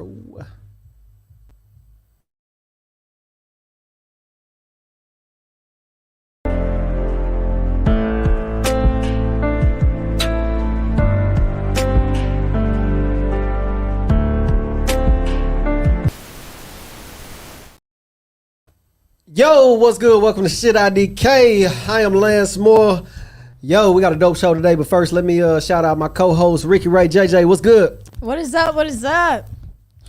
intro. Yo, what's good? Welcome to Shit IDK. I am Lance Moore. Yo, we got a dope show today, but first let me shout out my co-host Ricky Ray JJ. What's good? What is up? What is up?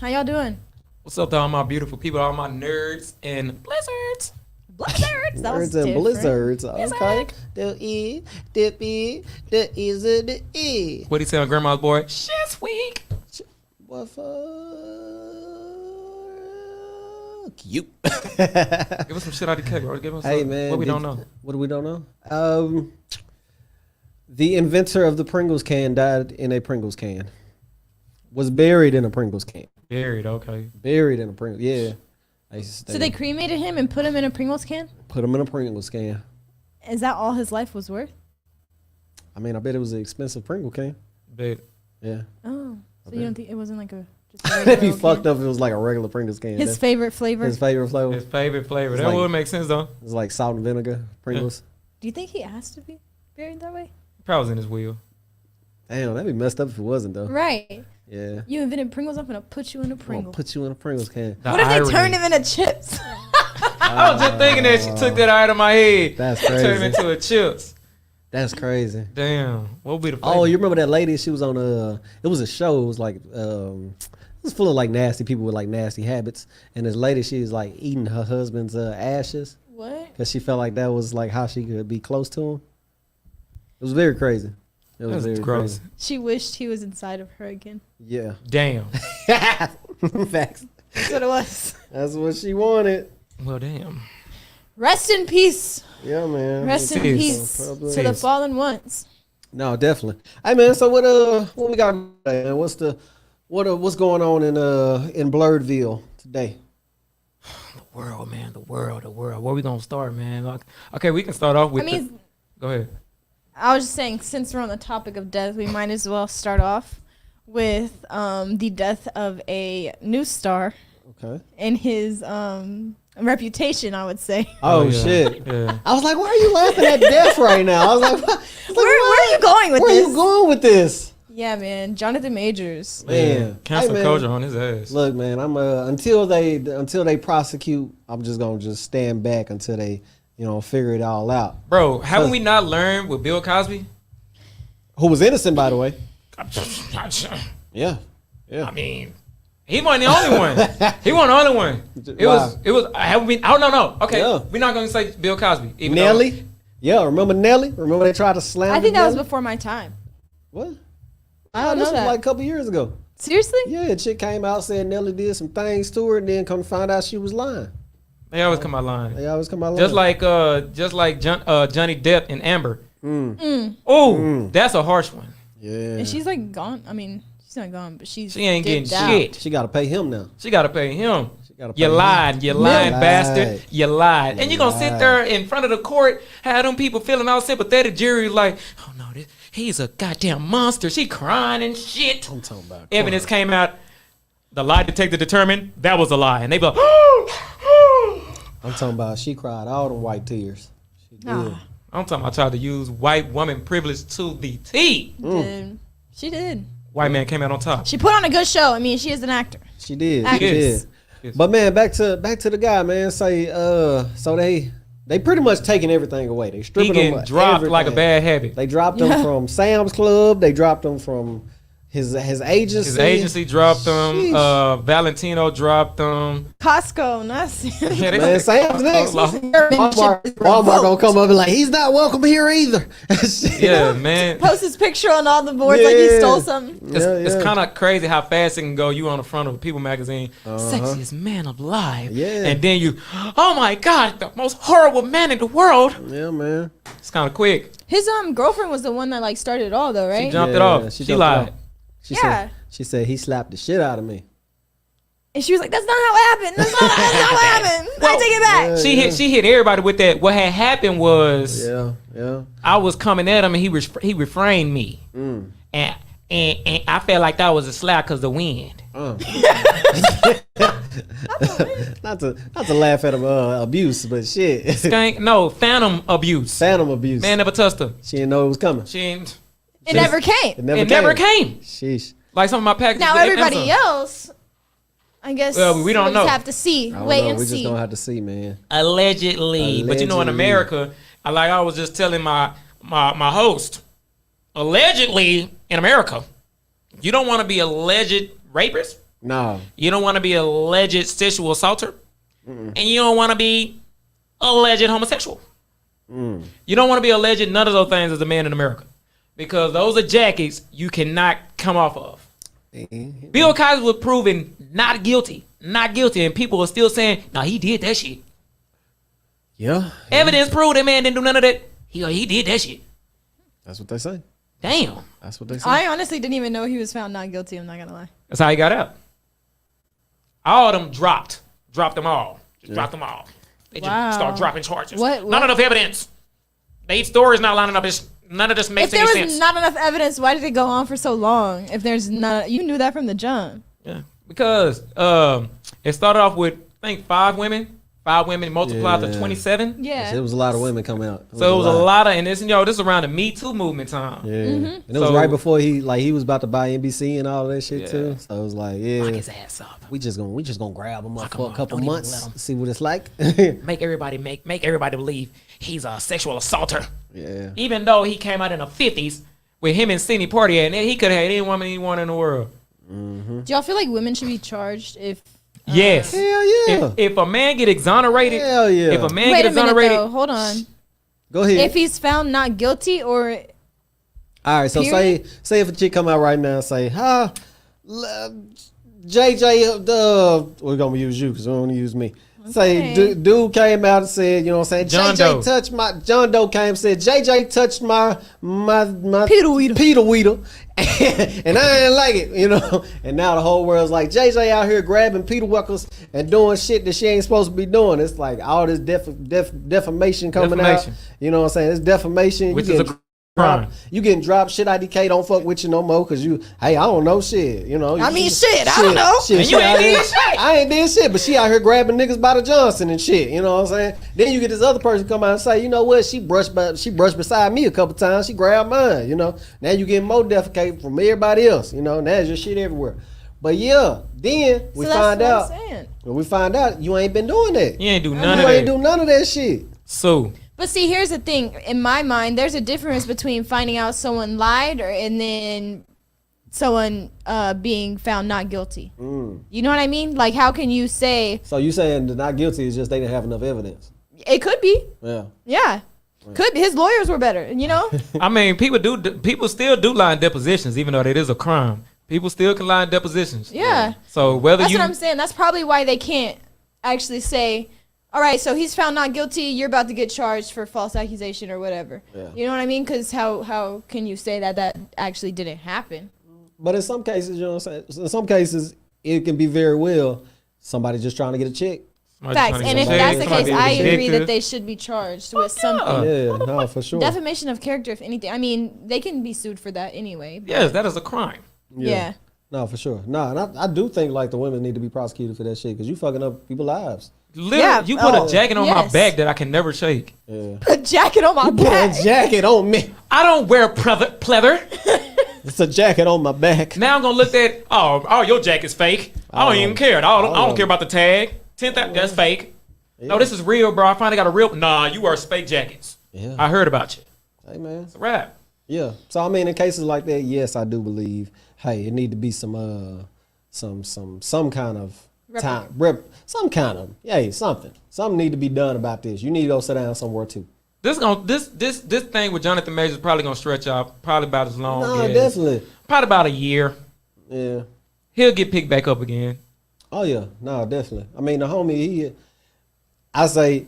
How y'all doing? What's up to all my beautiful people, all my nerds and blizzards? Blizzards. That was Nerds and different. blizzards. Okay. Blizzard. The E, the B, the E's and the E. What'd he say on Grandma's Boy? Shit's weak. What fuck you? Give us some shit out of the cake, bro. Give us Hey some, man, what we don't know. What do we don't know? The inventor of the Pringles can died in a Pringles can. Was buried in a Pringles can. Buried, okay. Buried in a Pringles. Yeah. So they cremated him and put him in a Pringles can? Put him in a Pringles can. Is that all his life was worth? I mean, I bet it was an expensive Pringle can. Bet. Yeah. Oh, so you don't think it wasn't like a? That'd be fucked up if it was like a regular Pringles can. His favorite flavor. His favorite flavor. His favorite flavor. It's That like- would make sense though. It's like salt and vinegar Pringles. Do you think he asked to be buried that way? Probably was in his wheel. Damn, that'd be messed up if it wasn't though. Right. Yeah. You invented Pringles. I'm gonna put you in a I'm gonna Pringle. put you in a Pringles can. The What if irony. they turned him into chips? I was just thinking that she took that out of my head. That's Turned him crazy. into a chips. That's crazy. Damn. What would be the flavor? Oh, you remember that lady? She was on it was a show. It was like it was full of like nasty people with like nasty habits. And this lady, she was like eating her husband's ashes What? because she felt like that was like how she could be close to him. It was very crazy. It was That's very gross. crazy. She wished he was inside of her again. Yeah. Damn. Facts. That's what it was. That's what she wanted. Well, damn. Rest in peace. Yeah, man. Rest in Peace. peace Probably. to the Peace. fallen ones. No, definitely. Hey, man. So what we got today, man? What's going on in Blerdville today? The world, man. The world. Where we gonna start, man? Like, okay, we can start off with. Go ahead. I was just saying, since we're on the topic of death, we might as well start off with the death of a news star Okay. and his reputation, I would say. Oh, yeah. shit. Yeah. I was like, why are you laughing at death right now? I was like, what? Where are you going with Where this? are you going with this? Yeah, man. Jonathan Majors. Man. Cancel Hey, man. culture on his ass. Look, man, I'm until they prosecute, I'm just gonna stand back until they, figure it all out. Bro, haven't we not learned with Bill Cosby? Who was innocent, by the way. Yeah. I mean, he wasn't the only one. He wasn't the only one. It was. Have we? Oh no. Okay, Yeah. we're not going to say Bill Cosby. Even Nelly. Yeah, remember Nelly? Remember they tried to slam I think that was Nelly? before my time. What? I don't This know was that. like a couple years ago. Seriously? Yeah, a chick came out saying Nelly did some things to her, and then come to find out she was lying. They always come out lying. They always come out lying. Just like Johnny Depp and Amber. Mm. Oh, that's a harsh one. Yeah. And she's like gone. I mean, she's not gone, but she ain't getting dipped out. shit. She got to pay him now. She got to pay him. Gotta You pay him. lied. You lying lied. bastard. You lied. And You you going to sit lied. there in front of the court, have them people feeling all sympathetic. Jury like, oh no, he's a goddamn monster. She crying and shit. I'm talking about Evidence came out. The lie detector determined that was a lie. And they be like, I'm talking about she cried all them white tears. She did. Ah. I'm talking about I tried to use white woman privilege to the T. Did. She did. White man came out on top. She put on a good show. I mean, she is an actor. She did. She Actress. did. Yes. But man, back to the guy, man. Say, so they pretty much taking everything away. They He stripping getting him dropped like a everything. bad habit. They dropped him from Sam's Club. They dropped him from his agency. His agency dropped him. Sheesh. Valentino dropped him. Costco, not Yeah, they- Man, Sam's next. Lost. Walmart gonna come up and like, he's not welcome here either. Yeah, man. Post his picture on all the boards like he Yeah. stole something. It's kind of crazy how fast it can go. You on the front of People magazine, sexiest man alive. Yeah. And then you, oh my God, the most horrible man in the world. Yeah, man. It's kind of quick. His girlfriend was the one that like started it all though, right? She jumped it Yeah, off. she She jumped it lied. off. She Yeah. said he slapped the shit out of me. And she was like, "That's not how it happened. That's not how it happened. I take it back." Yeah. She hit everybody with that. What had happened was Yeah. I was coming at him and he refrained me. And And I felt like that was a slap because the wind. not to laugh at abuse, but shit. Skank, no, phantom abuse. Phantom abuse. Man never touched her. She didn't know it was coming. She ain't. It never came. It Never came. Sheesh. Like some of my packages. Now everybody else, I guess we don't we'll know. just have to see. I don't Wait know. and We see. just gonna have to see, man. Allegedly. But you know, in America, I was just telling my host, allegedly in America, you don't want to be alleged rapist. No. You don't want to be alleged sexual assaulter. And you don't want to be alleged homosexual. You don't want to be alleged none of those things as a man in America. Because those are jackets you cannot come off of. Bill Cosby was proven not guilty. Not guilty. And people are still saying, no, he did that shit. Yeah. Evidence proved that man didn't do none of that. He did that shit. That's what they say. Damn. That's what they say. I honestly didn't even know he was found not guilty. I'm not gonna lie. That's how he got out. All of them dropped. Dropped them all. Just dropped them all. They Wow. just start dropping charges. What? Not enough evidence. They story's not lining up. None of this makes If there any was sense. not enough evidence, why did it go on for so long? If there's not, you knew that from the jump. Yeah, because it started off with I think 5 women. 5 women multiplied to 27. Yeah. It was a lot of women coming out. So it was a lot of, and this this is around the Me Too movement time. Yeah. And it was So- right before he was about to buy NBC and all that shit Yeah. too. So it was like, Lock his ass up. we just gonna grab him up Lock him for a up. couple Don't even months, let him. see what it's like. Make everybody believe he's a sexual assaulter. Yeah. Even though he came out in the 50s with him and Sidney Poitier, and he could have had any woman he wanted in the world. Do y'all feel like women should be charged if? Yes. Hell yeah. If a man get exonerated, Hell yeah. if a man Wait get a minute exonerated, though. Hold on. Go ahead. If he's found not guilty, or All right, so Period. say if a chick come out right now and say, JJ, we're gonna use you because we don't want to use me. Say Okay. dude came out and said, you know what I'm saying? John JJ Doe. touched John Doe came and said, JJ touched my Peter Weeder. Peter Weeder. And I didn't like it, you know. And now the whole world's like, JJ out here grabbing Peter Weckles and doing shit that she ain't supposed to be doing. It's like all this defamation coming Defamation. out. You know what I'm saying? It's defamation. which You is a getting crime. You getting dropped. Shit, IDK don't fuck with you no more because hey, I don't know shit. You know. I mean, shit, I don't know. And you ain't out here- did shit. I ain't did shit, but she out here grabbing niggas by the Johnson and shit. You know what I'm saying? Then you get this other person come out and say, you know what? She brushed beside me a couple times. She grabbed mine. You know. Now you getting more defecated from everybody else. You know. Now there's your shit everywhere. But yeah, then we so that's find what out. I'm saying. When we find out, you ain't been doing that. You ain't do none You of ain't that. do none of that shit. So But see, here's the thing. In my mind, there's a difference between finding out someone lied and then someone being found not guilty. You know what I mean? Like, how can you say So you saying the not guilty is just they didn't have enough evidence? it could be? Yeah. Yeah, could be. His lawyers were better. You know? I mean, people still do lie in depositions, even though that is a crime. People still can lie in depositions. Yeah. So whether That's you, what I'm saying. That's probably why they can't actually say, all right, so he's found not guilty. You're about to get charged for false accusation or whatever. Yeah. You know what I mean? Because how can you say that actually didn't happen? But in some cases, you know what I'm saying? In some cases, it can be very well somebody just trying to get a check. somebody Facts. trying to And get if paid, that's the somebody case, being I agree that vindictive. they should be charged with something. Yeah, no, for sure. Defamation of character, if anything. I mean, they can be sued for that anyway. But Yes, that is a crime. yeah. No, for sure. No, and I do think like the women need to be prosecuted for that shit because you fucking up people's lives. Literally, Yeah. you put Oh. a jacket on my Yes. back that I can never shake. Yeah. A jacket on my Put a back. jacket on me. I don't wear pleather. It's a jacket on my back. Now I'm gonna look at your jacket's fake. I don't even care. I don't care about the tag. 10,000, that's fake. No, this is real, bro. I finally got a real. Nah, you wear fake jackets. Yeah. I heard about you. Hey man. It's a wrap. Yeah. So I mean, in cases like that, yes, I do believe. Hey, it need to be some kind of time, some kind of something need to be done about this. You need to go sit down somewhere too. This thing with Jonathan Majors is probably gonna stretch out probably about as long. No, as, definitely. Probably about a year. Yeah. He'll get picked back up again. Oh yeah, no, definitely. I mean, the homie, I say,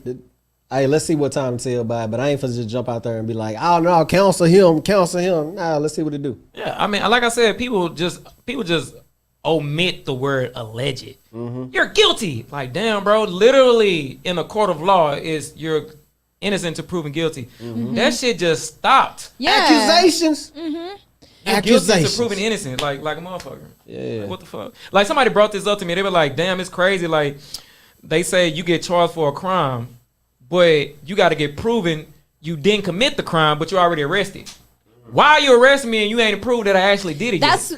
hey, let's see what time to tell by, but I ain't finna just jump out there and be like, oh no, counsel him. Nah, let's see what it do. Yeah, I mean, like I said, people just omit the word alleged. You're guilty. Like, damn, bro. Literally, in a court of law, you're innocent to proven guilty. That shit just stopped. Yeah. Accusations. guilty to Accusations. proven innocent, like a motherfucker. Yeah. Like, what the fuck? Like somebody brought this up to me. They were like, "Damn, it's crazy." Like they say you get charged for a crime, but you got to get proven you didn't commit the crime, but you're already arrested. Why are you arresting me and you ain't proved that I actually did it? That's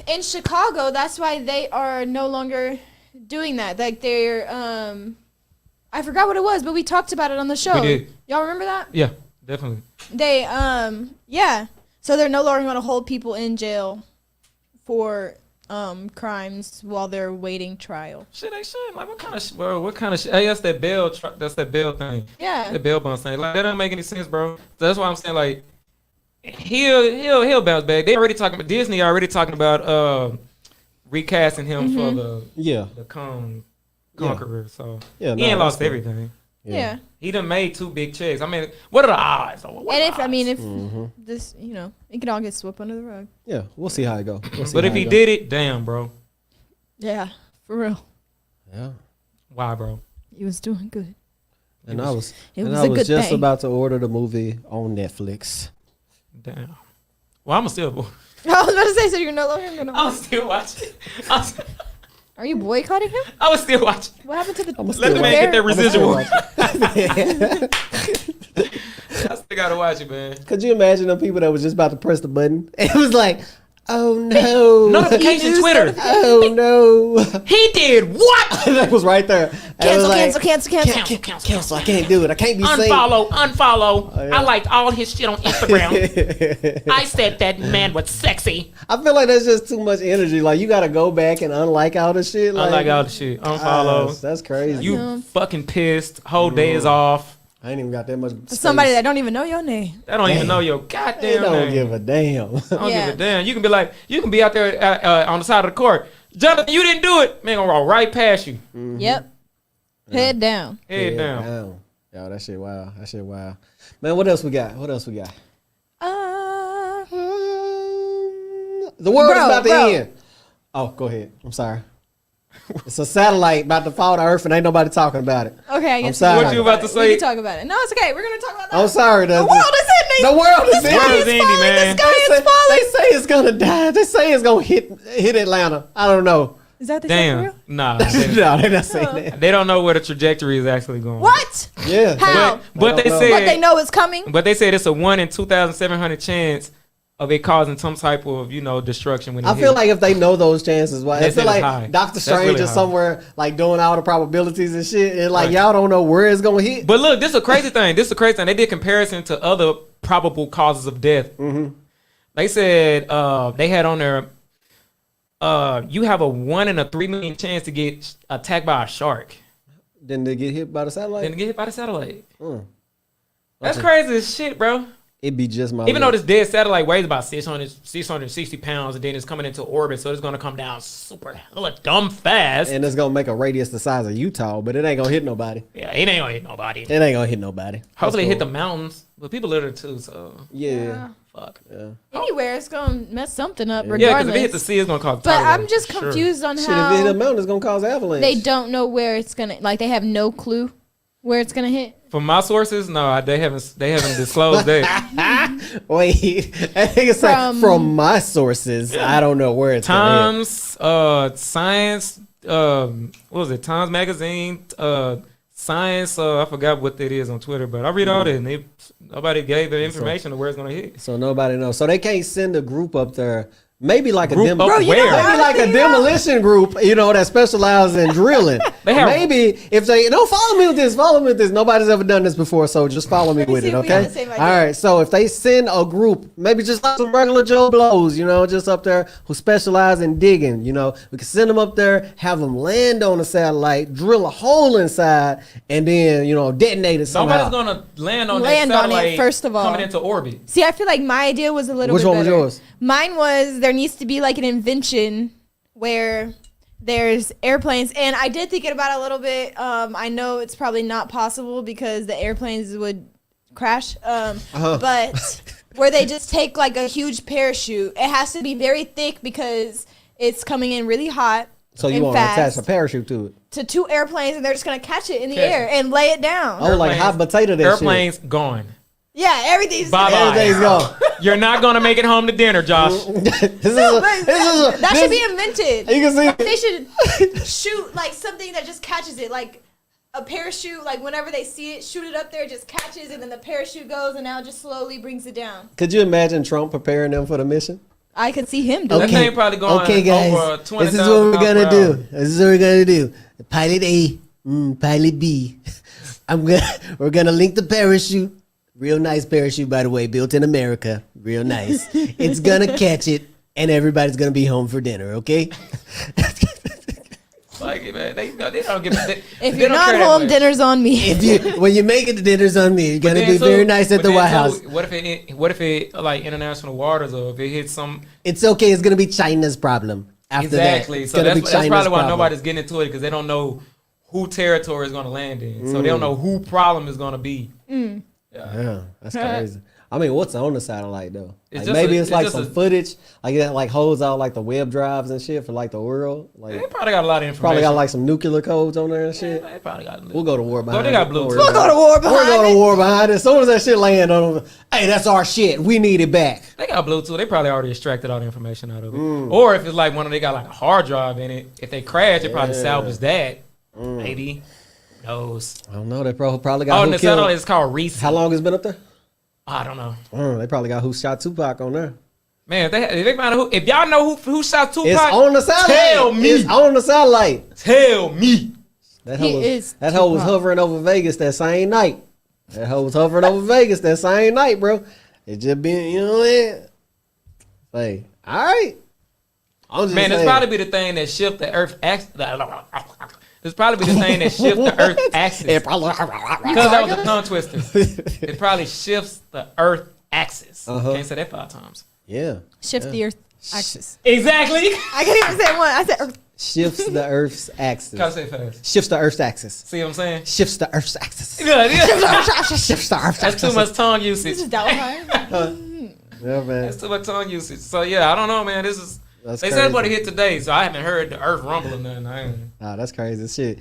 in Chicago. That's why they are no longer doing that. Like they're I forgot what it was, but we talked about it on the show. We did. Y'all remember that? Yeah, definitely. They yeah. So they're no longer going to hold people in jail for crimes while they're waiting trial. Shit, they should. Like what kind of bro? What kind of shit? Hey, that's that bail. That's that bail thing. Yeah. The bail bond thing. Like that don't make any sense, bro. So that's why I'm saying like he'll bounce back. They already talking about Disney. Already talking about recasting him for the Conqueror. So Yeah, he no, ain't lost that's everything. Yeah. He done made 2 big checks. I mean, what are the odds? If this, it could all get swept under the rug. Yeah, we'll see how it go. But if he did it, damn, bro. Yeah, for real. Yeah. Why, bro? He was doing good. And I was a good just thing. about to order the movie on Netflix. Damn. Well, I'm still. I was about to say, so you're no longer gonna. I'm still watching. Are you boycotting him? I was still watching. What happened to the? Let the man get that residual. residual. I still gotta watch it, man. Could you imagine the people that was just about to press the button? And it was like, oh no. Notification Twitter. Oh no. He did what? That was right there. And it was Cancel. I can't do it. I can't be seen. Unfollow. Oh, yeah. I liked all his shit on Instagram. I said that man was sexy. I feel like that's just too much energy. Like you gotta go back and unlike all the shit. Like, Unlike all the shit. Unfollow. That's crazy. You fucking pissed. Whole day is off. I ain't even got that much space. Somebody that don't even know your name. They don't even know your goddamn They don't name. give a damn. I don't Yeah. give a damn. You can be like, you can be out there on the side of the court. Jonathan, you didn't do it. Man, gonna roll right past you. Yep. Head down. Head down. Yo, that shit wild. Man, what else we got? The world is about to end. Oh, go ahead. I'm sorry. It's a satellite about to fall to Earth and ain't nobody talking about it. Okay, I guess I'm sorry. What you about to we say? can talk about it. No, it's okay. We're gonna talk about that. I'm sorry. The world is ending. The world is The sky ending. is ending, falling. man. The sky is falling. They say it's gonna die. They say it's gonna hit Atlanta. I don't know. Is that what they said for Damn. real? Nah. No, they're not saying that. They don't know where the trajectory is actually going. What? Yeah. How? But they don't know. said But they know it's coming. But they said it's a 1 in 2,700 chance of it causing some type of destruction when it I feel hits. like if they know those chances, why? I They feel said it's like high. Doctor That's Strange really is high. somewhere like doing all the probabilities and shit, and like Right. y'all don't know where it's gonna hit. But look, this is a crazy thing. They did comparison to other probable causes of death. Mm-hmm. They said they had on there you have a 1 in a 3 million chance to get attacked by a shark. Then they get hit by the satellite. Then to get hit by the satellite. Mm. That's crazy as shit, bro. It'd be just my. Even though luck. this dead satellite weighs about 660 pounds, and then it's coming into orbit, so it's gonna come down super hella dumb fast. and it's gonna make a radius the size of Utah, but it ain't gonna hit nobody. Yeah, it ain't gonna hit nobody. It ain't gonna hit nobody. Hopefully, it hit the That's mountains, but people live there too, so Yeah. fuck. Anywhere, it's gonna mess something up Yeah, regardless. because if it hit the sea, it's gonna cause. but tidal I'm wave, just for sure. confused on Shit, if it hit how a mountain, it's gonna cause avalanche. they don't know where it's gonna. Like they have no clue where it's gonna hit. From my sources, no, they haven't disclosed that. Wait, I think it's like from my sources. I don't know where it's gonna Times, Science, what was it? Times Magazine, Science. I forgot what that is on Twitter, but I read all that, and nobody gave the information of where it's gonna hit. hit. So nobody knows. So they can't send a group up there. Maybe like Group a up maybe where? like a demolition group, that specializes in drilling. They have- Maybe if they don't follow me with this, Nobody's ever done this before, so just follow me Let me with see it, if we have okay? the same All idea. right. So if they send a group, maybe just like some regular Joe Blows, just up there who specialize in digging, we can send them up there, have them land on the satellite, drill a hole inside, and then detonate it somehow. Nobody's gonna land on Land that on it, satellite first of all. coming into orbit. See, I feel like my idea was a little Which bit one was better. yours? Mine was there needs to be like an invention where there's airplanes, and I did think about it a little bit. I know it's probably not possible because the airplanes would crash, but where they just take like a huge parachute. It has to be very thick because it's coming in really hot. So you and want to fast attach a parachute to it? to 2 airplanes, and they're just gonna catch it in the Catch air it. and lay it down. Oh, like hot potato that Airplanes gone. Yeah, everything's Bye-bye. Everything's gone. You're not gonna make it home to dinner, Josh. That should be invented. You can see. They should shoot like something that just catches it, like a parachute. Like whenever they see it, shoot it up there, it just catches, and then the parachute goes, and now it just slowly brings it down. Could you imagine Trump preparing them for the mission? I could see him do That thing probably going okay, guys. over 20,000 This is what we're miles gonna per do. hour. This is what we're gonna do. Pilot A, pilot B. We're gonna link the parachute. Real nice parachute, by the way, built in America. Real nice. It's gonna catch it, and everybody's gonna be home for dinner. Okay. Like, man, they don't give a If you're not home, dinner's on me. When you make it, the dinner's on me. You're gonna be very nice at the White House. What if it like international waters, or if it hits some? It's okay. It's gonna be China's problem. After Exactly. that, it's So gonna that's be China's probably why problem. nobody's getting into it, because they don't know who territory is going to land in. So they don't know who problem is going to be. Yeah, that's crazy. I mean, what's on the satellite though? It's Like, just maybe a- it's it's like just some a- footage, like that, like holds out like the web drives and shit for like the world. Like They probably got a lot of information. probably got like some nuclear codes on there and shit. They probably got. We'll go to war behind. they got it. Bluetooth. Don't worry We'll about go to war it. We're behind going it. to war behind it. As soon as that shit land on them, hey, that's our shit. We need it back. They got Bluetooth. They probably already extracted all the information out of it. Or if it's like one of they got like a hard drive in it. If they crash, they probably salvage that. Maybe. Who knows? I don't know. They probably got Oh, who and the killed. satellite is called Reese. How long has it been up there? I don't know. They probably got who shot Tupac on there. Man, if they find out if y'all know who shot Tupac, It's on the satellite. tell me. It's on the satellite. Tell me. That He hoe is was, that hoe was Tupac. hovering over Vegas that same night. That hoe was hovering over Vegas that same night, bro. It just been, you know what I mean? Hey, all right. I'm just Man, this saying. probably be the thing that shift the Earth axis. This probably be the thing that shift the Earth axis. It probably. Because that was a tongue twister. It probably shifts the Earth axis. Uh-huh. Can't say that 5 times. Yeah. Shift the Earth axis. Exactly. I can't even say one. I said Earth. Shifts the Earth's Gotta axis. say it fast. Shifts the Earth's axis. See what I'm saying? Shifts the Earth's axis. Yeah, yeah. Shifts the Earth's That's axis. too much tongue usage. This is Delaware. Yeah, man. That's too much tongue usage. So yeah, I don't know, man. This is. That's They crazy. said about to hit today, so I haven't heard the Earth rumble or nothing. Nah, that's crazy shit.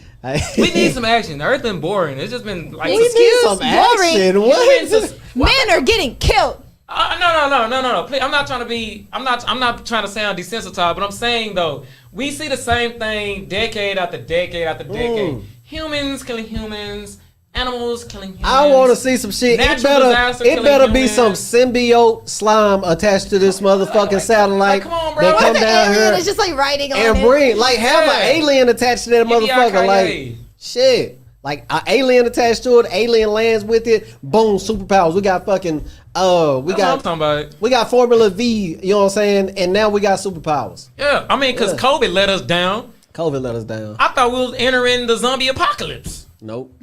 We need some action. The Earth been boring. It's just been like. We need some action. What? Men are getting killed. No. Please, I'm not trying to be. I'm not trying to sound desensitized, but I'm saying though, we see the same thing decade after decade after decade. Humans killing humans, animals killing humans. I want to see some shit. Natural disaster It better killing be some humans. symbiote slime attached to this motherfucking satellite. like, come on, bro. That What come The down alien here is just like writing on and it. bring like have an Yeah. alien attached to that motherfucker. Like shit. Like an alien attached to it, alien lands with it, boom, superpowers. We got fucking That's what I'm got talking about. we got Formula V, you know what I'm saying? And now we got superpowers. Yeah, I mean, because Yeah. COVID let us down. COVID let us down. I thought we was entering the zombie apocalypse. Nope.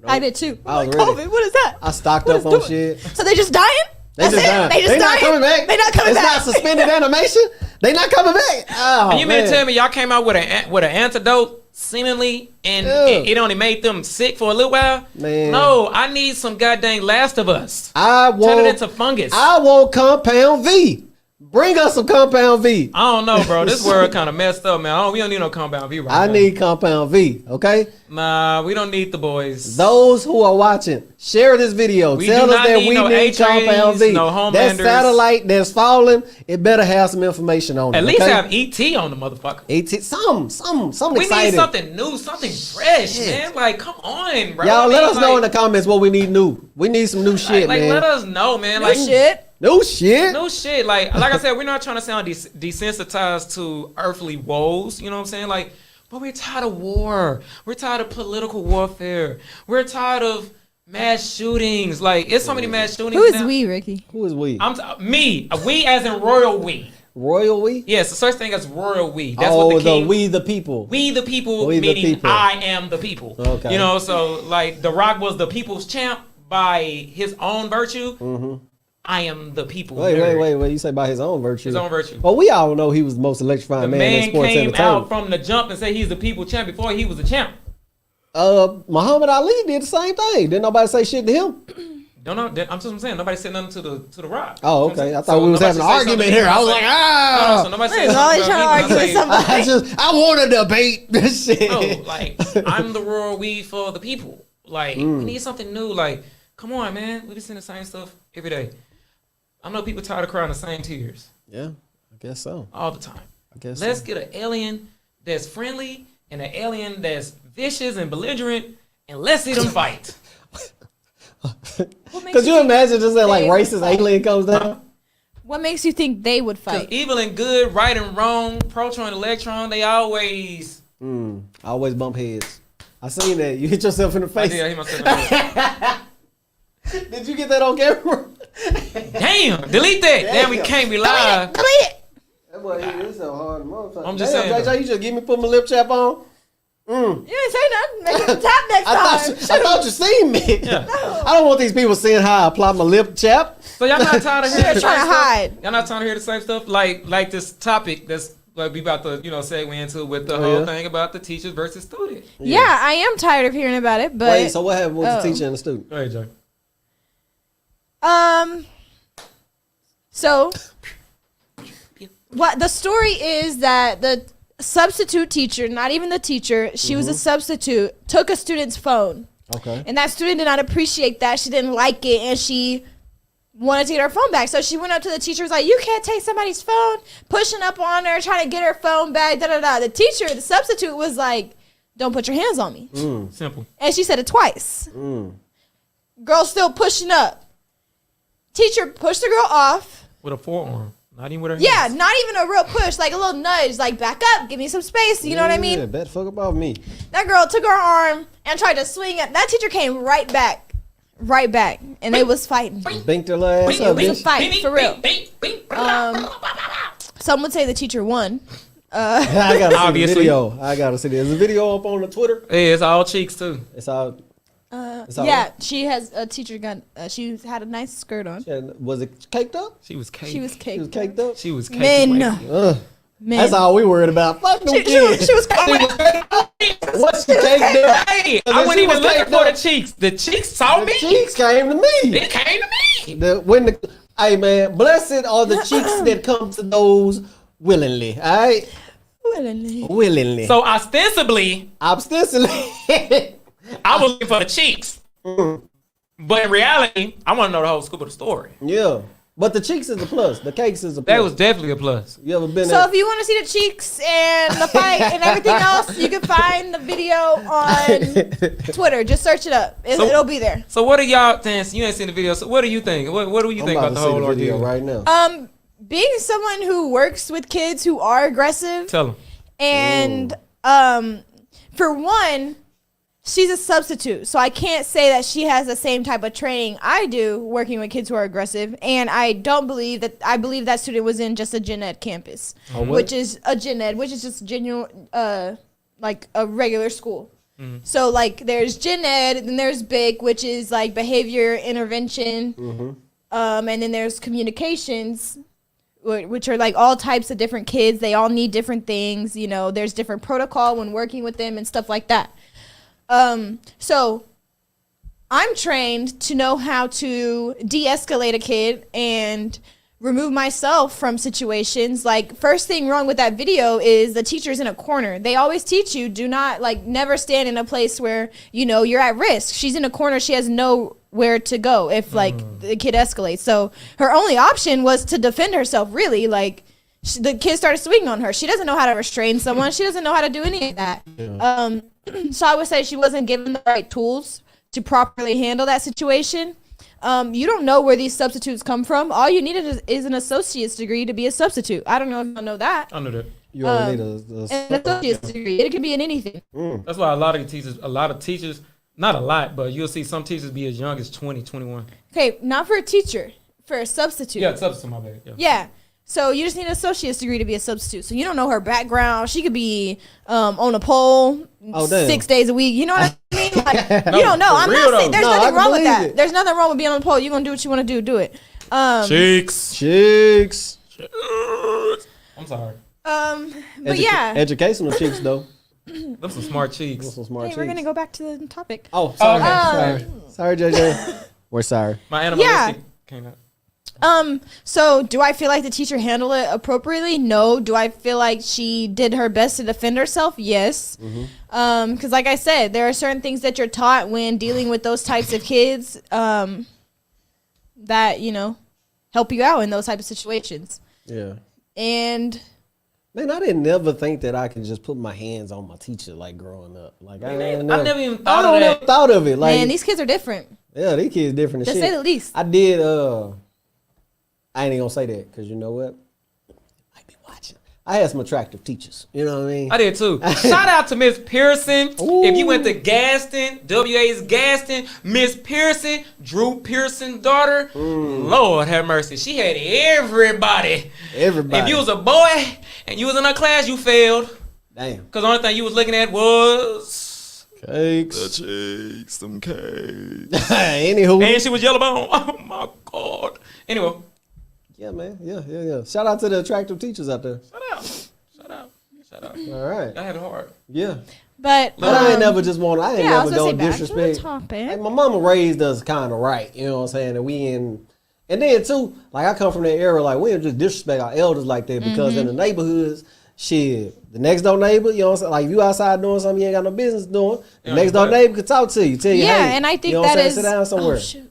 I did too. I was Like, ready. COVID, what is that? I stocked What up is on doing? shit. So they just dying? They That's just it? dying. They just They not dying? coming back. They not coming it's back. It's not suspended animation. They not coming back. Oh, And you mean man. to tell me y'all came out with an antidote seemingly, and Yeah. it only made them sick for a little while? Man. No, I need some goddamn Last of Us. I Turn want it into fungus. I want Compound V. Bring us some Compound V. I don't know, bro. This world kind of messed up, man. We don't need no Compound V right I now. need Compound V, okay? Nah, we don't need the boys. Those who are watching, share this video. We Tell do us not that need we no need A-trains, Compound V. no that Homelanders. satellite that's falling, it better have some information on it. At least okay? have ET on the motherfucker. Some We exciting. need something new, something fresh, Shit. man. Like, come on, bro. Y'all I let mean, us know in like- the comments what we need new. We need some new shit, like, man. let us know, man. No Like, shit. New shit. no shit. Like I said, we're not trying to sound desensitized to earthly woes. You know what I'm saying? Like, but we're tired of war. We're tired of political warfare. We're tired of mass shootings. Like, it's so many mass shootings. Who is now. we, Ricky? Who is we? Me. We as in royal we. Royal we? Yes, the such thing as royal we. That's oh, what the king. we the people. We the people, We the meaning people. I am the people. Okay. You know, so like The Rock was the people's champ by his own virtue. Mm-hmm. I am the people. Wait. nerd. You say by his own virtue? His own virtue. Well, we all know he was the most electrifying The man in man sports came entertainment. out from the jump and said he's the people champ before he was a champ. Muhammad Ali did the same thing. Didn't nobody say shit to him? Don't know. I'm just saying nobody said nothing to the Rock. Oh, You know what I'm okay. saying? I thought we was nobody having an should say argument something here. I to was him. like, No, so ah. nobody said We're always something trying to about argue him. with somebody. I want to debate this shit. No, like I'm the royal we for the people. Like we need something new. Like Come on, man. We be seeing the same stuff every day. I know people tired of crying the same tears. Yeah, I guess so. All the time. I guess Let's so. get an alien that's friendly and an alien that's vicious and belligerent, and let's see them fight. Could you imagine just that like racist alien comes down? What makes you think they would Because fight? evil and good, right and wrong, proton and electron, they always... I always bump heads. I seen that. You hit yourself in the I face. did, I hit myself in the head. Did you get that on camera? Damn, delete that. Damn, we can't be live. Delete it. That boy hit this so hard. Motherfucker. I'm just Damn, saying, JJ, you just give me put my lip chap on. You didn't say nothing. Make it tap next I time. thought you seen me. Yeah. I don't want these people seeing how I apply my lip chap. So y'all not tired of hearing They're the trying same to stuff? hide. Y'all not trying to hear the same stuff? Like this topic that's like we about to, segue into with the Oh, whole yeah? thing about the teachers versus student. Yeah, I am tired of hearing about it, but Wait, so what happened with the Oh. teacher and the student? Go ahead, Joe. So what the story is that the substitute teacher, not even the teacher, she was a substitute, took a student's phone. Okay. And that student did not appreciate that. She didn't like it, and she wanted to get her phone back. So she went up to the teacher, was like, "You can't take somebody's phone," pushing up on her, trying to get her phone back, da-da-da. The teacher, the substitute, was like, "Don't put your hands on me." Simple. And she said it twice. Girl still pushing up. Teacher pushed the girl off. With a forearm. Not even with her Yeah, hands. not even a real push, like a little nudge, like back up, give me some space. You know what I mean? Yeah, bet fuck about me. That girl took her arm and tried to swing it. That teacher came right back, and they was fighting. Binked her ass up, It was a bitch. fight for real. Some would say the teacher won. I gotta see the Obviously. video. I gotta see this. There's a video up on the Twitter. Hey, it's all cheeks too. It's all. It's all Yeah, she has a teacher got. She had a nice skirt on. Was it caked up? She was caked. She was She caked. was caked up. She was caked. Men. away. Man. That's all we worried about. Fuck them She kids. was caked. What's she caked up? Hey, Cause I if wasn't she even was looking caked for up- the cheeks. The cheeks saw The me. cheeks came to me. It came to me. Hey man, blessed are the cheeks that come to those willingly. All right, willingly. So ostensibly, Ostensibly. I was looking for the cheeks. But in reality, I want to know the whole scoop of the story. Yeah, but the cheeks is a plus. The cakes is a plus. That was definitely a plus. You ever been So there? if you want to see the cheeks and the fight and everything else, you can find the video on Twitter. Just search it up. It'll be there. So what are y'all think? You ain't seen the video. So what do you think? What do you I'm think about about to the see whole the video ordeal? right now. Being someone who works with kids who are aggressive, Tell them. and for one, she's a substitute, so I can't say that she has the same type of training I do working with kids who are aggressive. And I don't believe that. I believe that student was in just a gen ed campus, which is a gen ed, which is just genuine, like a regular school. So like there's gen ed, and then there's BIC, which is like behavior intervention, and then there's communications, which are like all types of different kids. They all need different things. You know, there's different protocol when working with them and stuff like that. So I'm trained to know how to de-escalate a kid and remove myself from situations. Like, first thing wrong with that video is the teacher's in a corner. They always teach you, do not, like, never stand in a place where, you know, you're at risk. She's in a corner. She has nowhere to go if, like, the kid escalates. So her only option was to defend herself, really. Like, the kid started swinging on her. She doesn't know how to restrain someone. She doesn't know how to do any of that. So I would say she wasn't given the right tools to properly handle that situation. You don't know where these substitutes come from. All you needed is an associate's degree to be a substitute. I don't know if you know that. I know that. You only need An associate's degree. It can be in anything. That's why a lot of teachers, not a lot, but you'll see some teachers be as young as 20, 21. Okay, not for a teacher, for a substitute. Yeah, substitute, my bad. Yeah. Yeah. So you just need an associate's degree to be a substitute. So you don't know her background. She could be on a pole 6 days a week. You know what I mean? Like, you don't know. I'm not saying there's nothing wrong with that. There's nothing wrong with being on the pole. You're gonna do what you want to do. Do it. Cheeks. I'm sorry. But yeah. Educational cheeks though. Them some smart cheeks. Some smart Hey, cheeks. we're gonna go back to the topic. Oh, sorry. Okay. Sorry, JJ. We're sorry. My animalistic came out. So do I feel like the teacher handled it appropriately? No. Do I feel like she did her best to defend herself? Yes. Because like I said, there are certain things that you're taught when dealing with those types of kids that, you know, help you out in those type of situations. Yeah. And man, I didn't never think that I could just put my hands on my teacher like growing up. Like I never even I thought don't of never that. thought of it. Like man, these kids are different. yeah, these kids different as To shit. say the least. I did. I ain't even gonna say that because you know what? I be watching. I had some attractive teachers. You know what I mean? I did too. Shout out to Miss Pearson. Ooh. If you went to Gaston, WA's Gaston, Miss Pearson, Drew Pearson's daughter. Lord have mercy. She had everybody. Everybody. If you was a boy and you was in her class, you failed. Damn. Because the only thing you was looking at was... Cakes. Cheeks, some cakes. Anywho. And she was yellow bone. Oh my God. Anyway. Yeah, man. Yeah. Shout out to the attractive teachers out there. Shout out. All right. I had it hard. Yeah. But I ain't never just want. I ain't yeah, I was never gonna go say back to the disrespect. topic. Like, my mama raised us kind of right. You know what I'm saying? And we in. And then too, like I come from that era, like we don't just disrespect our elders like that because in the neighborhoods, shit, the next door neighbor, you know what I'm saying? Like if you outside doing something you ain't got no business doing, the Yeah, next door but- neighbor could talk to you, tell you, yeah, hey, and I think you know what that I'm is saying? Sit down somewhere. Oh, shoot.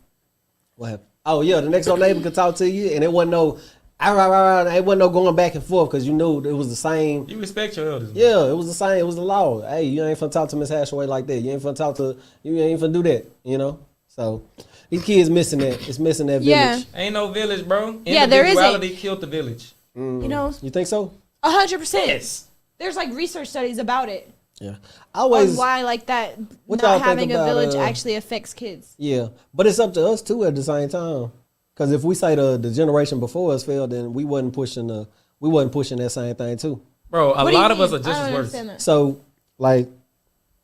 What happened? Oh yeah, the next door neighbor could talk to you, and it wasn't no, it wasn't no going back and forth because you knew it was the same. You respect your elders. Yeah, it was the same. It was the law. Hey, you ain't finna talk to Miss Hashaway like that. You ain't finna do that. You know. So these kids missing that. It's missing that Yeah. village. Ain't no village, bro. Yeah, there isn't. Individuality killed the village. You know, You think so? 100%. Yes. There's like research studies about it. Yeah. I always. On why like that What y'all not think having a about, village actually affects kids. Yeah, but it's up to us too at the same time. Because if we say the generation before us failed, then we wasn't pushing that same thing too. Bro, a What do you lot of us mean? are just I as don't worse. understand that. So, like,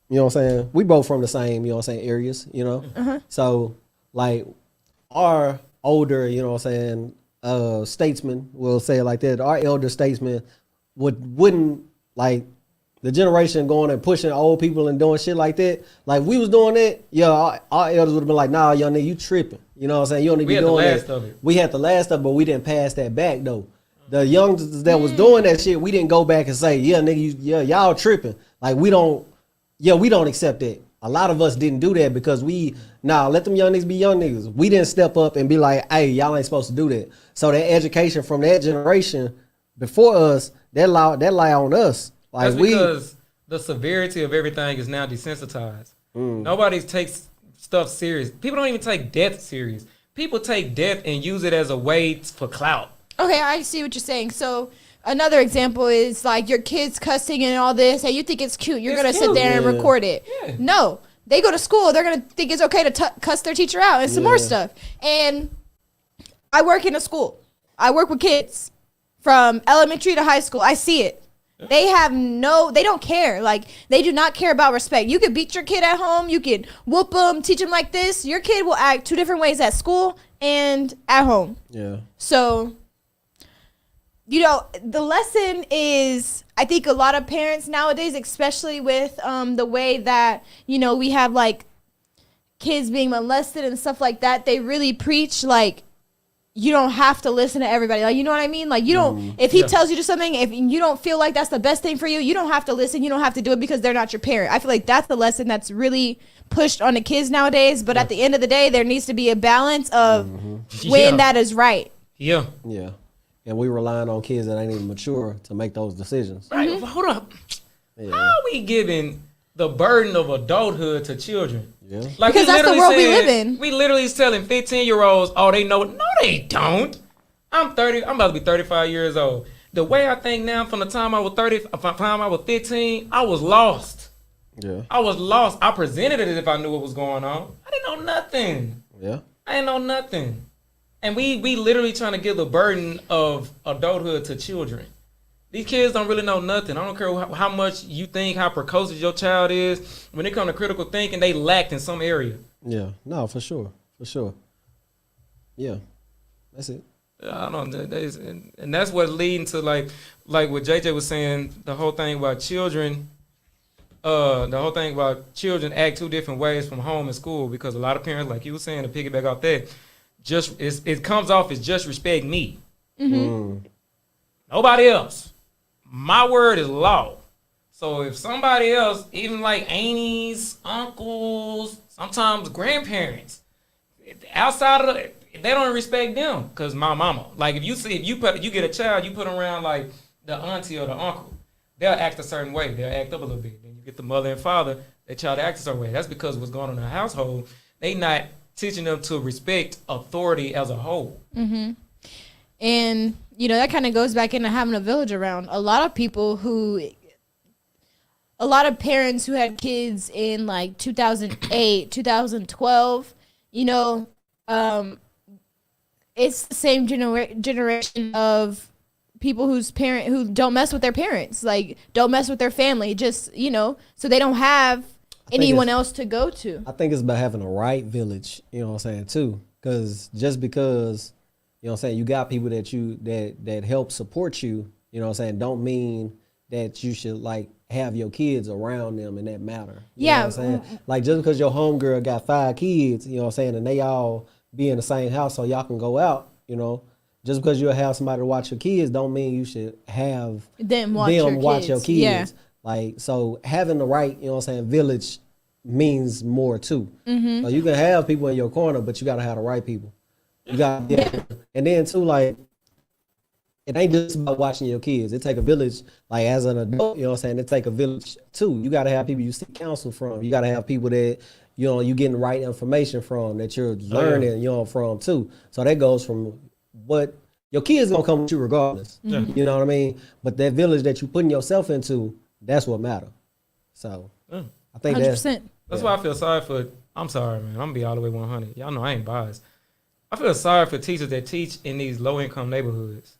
you know what I'm saying? We both from the same, you know what I'm saying, areas, you know? So, like, our older, you know what I'm saying, statesmen, we'll say it like that, our elder statesmen wouldn't, like, the generation going and pushing old people and doing shit like that. Like, we was doing that, yeah, our elders would have been like, nah, young nigga, you tripping. You know what I'm saying? You don't need to We be had the doing last that. of it. We had the last of it, but we didn't pass that back, though. The youngsters that was doing that shit, we didn't go back and say, yeah, nigga, y'all tripping. Like, we don't accept that. A lot of us didn't do that because let them young niggas be young niggas. We didn't step up and be like, hey, y'all ain't supposed to do that. So that education from that generation before us, that lie on us. Like That's because the severity of everything is now desensitized. Nobody takes stuff serious. People don't even take death serious. People take death and use it as a way for clout. Okay, I see what you're saying. So another example is like your kids cussing and all this, and you think it's cute. You're It's gonna sit cute. there and Yeah. record it. Yeah. No, they go to school. They're gonna think it's okay to cuss their teacher out and some more Yeah. stuff. And I work in a school. I work with kids from elementary to high school. I see it. They don't care. Like, they do not care about respect. You could beat your kid at home. You could whoop them, teach them like this. Your kid will act two different ways at school and at home. yeah. So, you know, the lesson is, I think a lot of parents nowadays, especially with the way that, you know, we have like kids being molested and stuff like that, they really preach like, you don't have to listen to everybody. Like, you know what I mean? Like, you don't, if he Yeah. tells you to something, if you don't feel like that's the best thing for you, you don't have to listen. You don't have to do it because they're not your parent. I feel like that's the lesson that's really pushed on the kids nowadays. But at the end of the day, there needs to be a balance of when Yeah. that is right. Yeah. Yeah. And we relying on kids that ain't even mature to make those decisions. Right. Hold up. Yeah. How are we giving the burden of adulthood to children? Yeah. Like, Because that's the literally world we saying- live in. We literally telling 15-year-olds, oh, they know it. No, they don't. I'm 30. I'm about to be 35 years old. The way I think now, from the time I was 30, from the time I was 15, I was lost. Yeah. I was lost. I presented it as if I knew what was going on. I didn't know nothing. Yeah. I didn't know nothing. And we literally trying to give the burden of adulthood to children. These kids don't really know nothing. I don't care how much you think, how precocious your child is. When it comes to critical thinking, they lacked in some area. Yeah. No, for sure. For sure. Yeah. That's it. I don't know. And that's what's leading to like what JJ was saying, the whole thing about children act two different ways from home and school, because a lot of parents, like you were saying, to piggyback off that, it comes off as just respect me. Nobody else. My word is law. So if somebody else, even like aunties, uncles, sometimes grandparents, outside of if they don't respect them, because my mama, like if you get a child, you put them around like the auntie or the uncle, they'll act a certain way. They'll act up a little bit. Then you get the mother and father, they child act a certain way. That's because what's going on in the household, they not teaching them to respect authority as a whole. And, you know, that kind of goes back into having a village around. A lot of parents who had kids in like 2008, 2012, you know, it's the same generation of people who don't mess with their parents, like don't mess with their family, just, you know, so they don't have anyone else to go to. I think it's about having a right village, you know what I'm saying, too. Just because, you know what I'm saying, you got people that help support you, you know what I'm saying, don't mean that you should like have your kids around them in that matter. You know what I'm saying? Like just because your homegirl got 5 kids, you know what I'm saying, and they all be in the same house so y'all can go out, you know. Just because you'll have somebody to watch your kids don't mean you should have them watch your kids. Yeah. Like, so having the right, you know what I'm saying, village means more too. So you can have people in your corner, but you got to have the right people. You got, and then too, like, it ain't just about watching your kids. It take a village, like as an adult, you know what I'm saying, it take a village too. You got to have people you seek counsel from. You got to have people that, you know, you getting the right information from, that you're learning, you know, from too. So that goes from what your kids gonna come with you regardless. You know what I mean? But that village that you putting yourself into, that's what matter. So I think 100%. That's why I feel sorry for. I'm sorry, man. I'm gonna be all the way 100. Y'all know I ain't biased. I feel sorry for teachers that teach in these low income neighborhoods,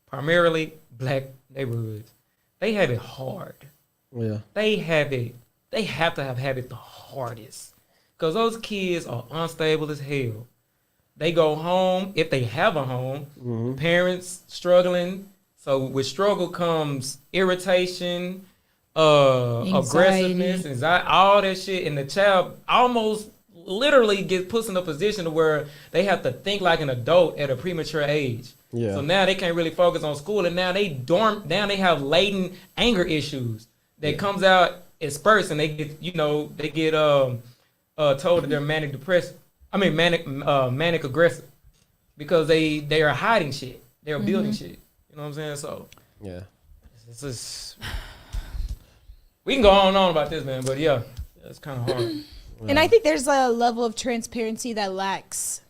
primarily black neighborhoods. They have it hard. Yeah. They have it. They have to have it the hardest, because those kids are unstable as hell. They go home, if they have a home, parents struggling. So with struggle comes irritation, aggressiveness, anxiety, all that shit. And the child almost literally gets put in a position to where they have to think like an adult at a premature age. Yeah. So now they can't really focus on school, and now they have latent anger issues that comes out in spurts, and they get, told that they're manic aggressive, because they are hiding shit. They're building shit. You know what I'm saying? So yeah, this is, we can go on and on about this, man, but yeah, it's kind of hard. And I think there's a level of transparency that lacks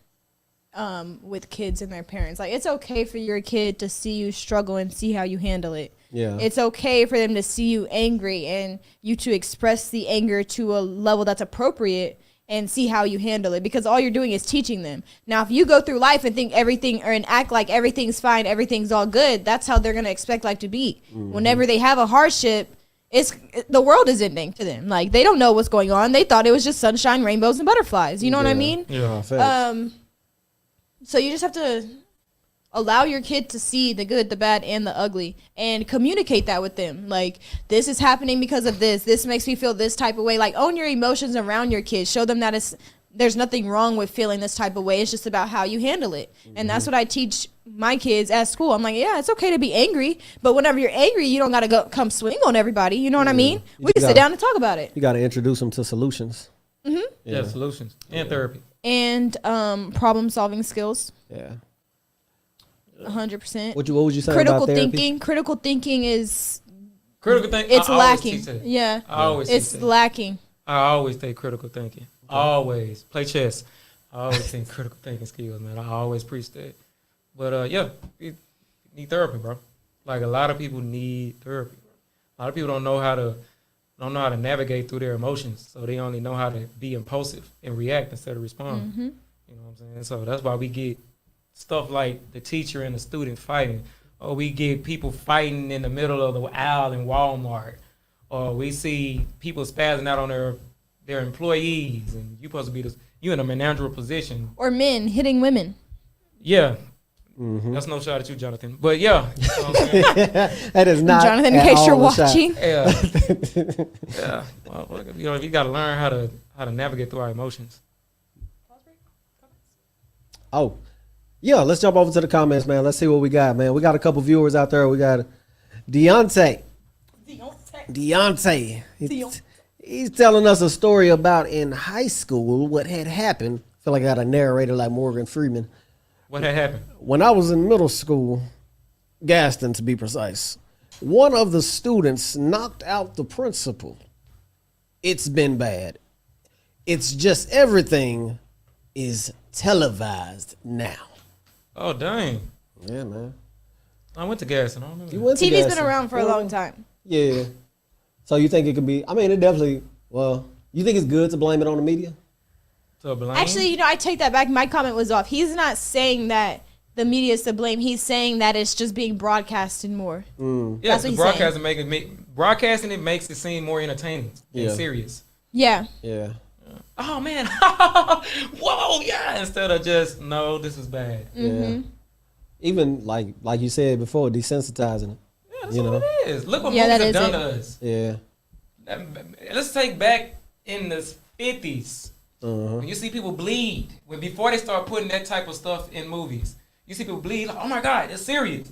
with kids and their parents. Like, it's okay for your kid to see you struggle and see how you handle it. Yeah. It's okay for them to see you angry and you to express the anger to a level that's appropriate and see how you handle it, because all you're doing is teaching them. Now, if you go through life and think and act like everything's fine, everything's all good, that's how they're going to expect life to be. Whenever they have a hardship, the world is ending to them. Like, they don't know what's going on. They thought it was just sunshine, rainbows, and butterflies. You know what I mean? Yeah. So you just have to allow your kid to see the good, the bad, and the ugly, and communicate that with them. Like, this is happening because of this. This makes me feel this type of way. Like, own your emotions around your kids. Show them that there's nothing wrong with feeling this type of way. It's just about how you handle it. And that's what I teach my kids at school. I'm like, yeah, it's okay to be angry, but whenever you're angry, you don't got to come swing on everybody. You know what I mean? We can sit down and talk about it. You got to introduce them to solutions. Yeah, solutions and therapy. And problem-solving skills. Yeah. 100%. What would you say about therapy? Critical thinking is... Critical thinking? It's lacking. Yeah. It's lacking. I always say critical thinking. Always. Play chess. I always think critical thinking skills, man. I always preach that. But, you need therapy, bro. Like, a lot of people need therapy. A lot of people don't know how to navigate through their emotions, so they only know how to be impulsive and react instead of respond. You know what I'm saying? So that's why we get stuff like the teacher and the student fighting, or we get people fighting in the middle of the aisle in Walmart, or we see people spazzing out on their employees, and you're supposed to be you in a managerial position. Or men hitting women. Yeah. That's no shot at you, Jonathan. But yeah. You know what I'm saying? That is not Jonathan, in case you're watching. Yeah. Yeah. Well, you got to learn how to navigate through our emotions. Oh, yeah. Let's jump over to the comments, man. Let's see what we got, man. We got a couple viewers out there. We got Deontay. He's telling us a story about in high school what had happened. I feel like I got a narrator like Morgan Freeman. What had happened? When I was in middle school, Gaston to be precise, one of the students knocked out the principal. It's been bad. It's just everything is televised now. Oh, dang. Yeah, man. I went to Gaston. I don't remember. You went to TV's Gaston. been around for a long time. Yeah. So you think it could be, I mean, it definitely, well, you think it's good to blame it on the media? So blame? Actually, you know, I take that back. My comment was off. He's not saying that the media is to blame. He's saying that it's just being broadcasted more. Yeah, That's what he's saying. Broadcasting it makes it seem more entertaining and serious. Yeah. Yeah. Oh man, whoa, yeah. Instead of just no, this is bad. Yeah. Even like you said before, desensitizing it. Yeah, that's what it is. Look what Yeah, movies that have is done it. to us. Yeah. Let's take back in the 50s when you see people bleed. When before they start putting that type of stuff in movies, you see people bleed. Like, oh my God, it's serious.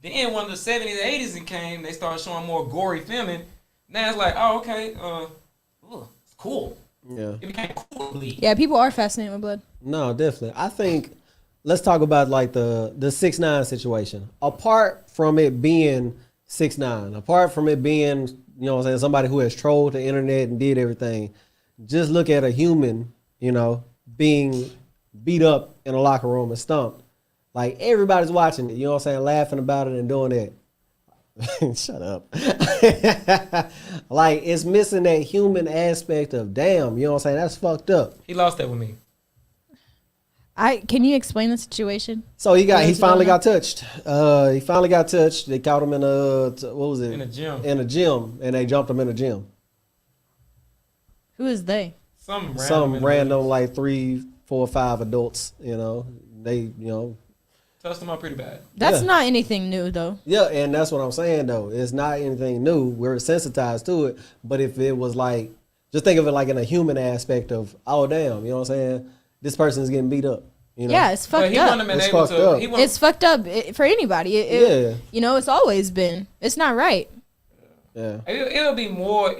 Then when the 70s and 80s came, they started showing more gory filming. Now it's like, oh okay, it's cool. Yeah. It became cool to bleed. Yeah, people are fascinated with blood. No, definitely. I think let's talk about like the 6ix9ine situation. Apart from it being 6ix9ine, apart from it being, you know what I'm saying, somebody who has trolled the internet and did everything, just look at a human, you know, being beat up in a locker room and stumped. Like everybody's watching it, you know what I'm saying, laughing about it and doing that. Shut up. Like it's missing that human aspect of damn, you know what I'm saying? That's fucked up. He lost that with me. Can you explain the situation? So he finally got touched. He finally got touched. They caught him in In a gym. In a gym, and they jumped him in a gym. Who is they? Some random like 3, 4, 5 adults. You know, touched him up pretty bad. That's Yeah. not anything new, though. Yeah, and that's what I'm saying though. It's not anything new. We're sensitized to it. But if it was like, just think of it like in a human aspect of, oh damn, you know what I'm saying? This person's getting beat up. You know? Yeah, it's But fucked he up. wouldn't have been It's able fucked to. up. He wouldn't- It's fucked up for anybody. Yeah. You know, it's always been. It's not right. Yeah. It'll be more